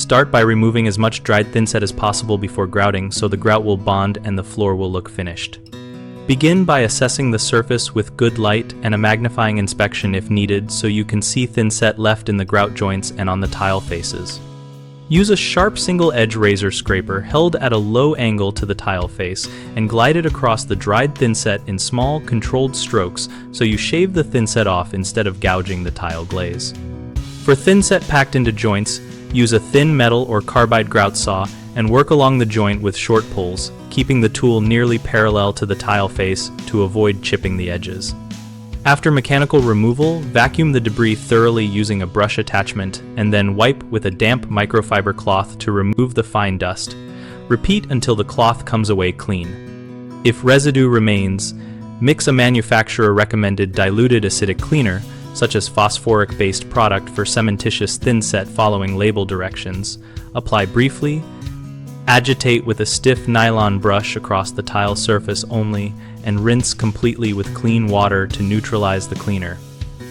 Start by removing as much dried thinset as possible before grouting so the grout will bond and the floor will look finished. Begin by assessing the surface with good light and a magnifying inspection if needed so you can see thinset left in the grout joints and on the tile faces. Use a sharp single-edge razor scraper held at a low angle to the tile face and glide it across the dried thinset in small, controlled strokes so you shave the thinset off instead of gouging the tile glaze. For thinset packed into joints, use a thin metal or carbide grout saw and work along the joint with short pulls, keeping the tool nearly parallel to the tile face to avoid chipping the edges. After mechanical removal, vacuum the debris thoroughly using a brush attachment and then wipe with a damp microfiber cloth to remove the fine dust. Repeat until the cloth comes away clean. If residue remains, mix a manufacturer-recommended diluted acidic cleaner, such as phosphoric-based product for cementitious thinset following label directions. Apply briefly, agitate with a stiff nylon brush across the tile surface only, and rinse completely with clean water to neutralize the cleaner.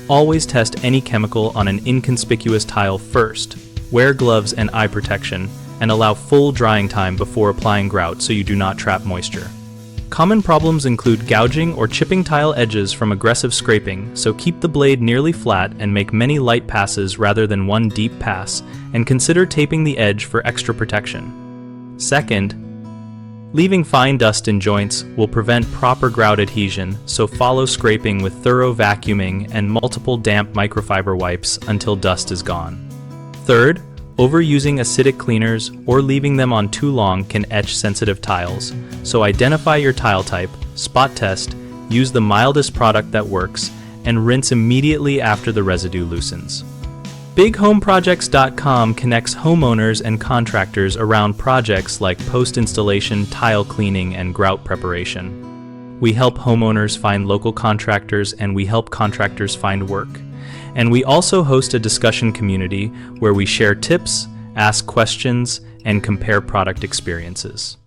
Always test any chemical on an inconspicuous tile first. Wear gloves and eye protection, and allow full drying time before applying grout so you do not trap moisture. Common problems include gouging or chipping tile edges from aggressive scraping, so keep the blade nearly flat and make many light passes rather than one deep pass, and consider taping the edge for extra protection. Second, leaving fine dust in joints will prevent proper grout adhesion, so follow scraping with thorough vacuuming and multiple damp microfiber wipes until dust is gone. Third, overusing acidic cleaners or leaving them on too long can etch sensitive tiles, so identify your tile type, spot test, use the mildest product that works, and rinse immediately after the residue loosens. BigHomeProjects.com connects homeowners and contractors around projects like post-installation tile cleaning and grout preparation. We help homeowners find local contractors and we help contractors find work. And we also host a discussion community where we share tips, ask questions, and compare product experiences.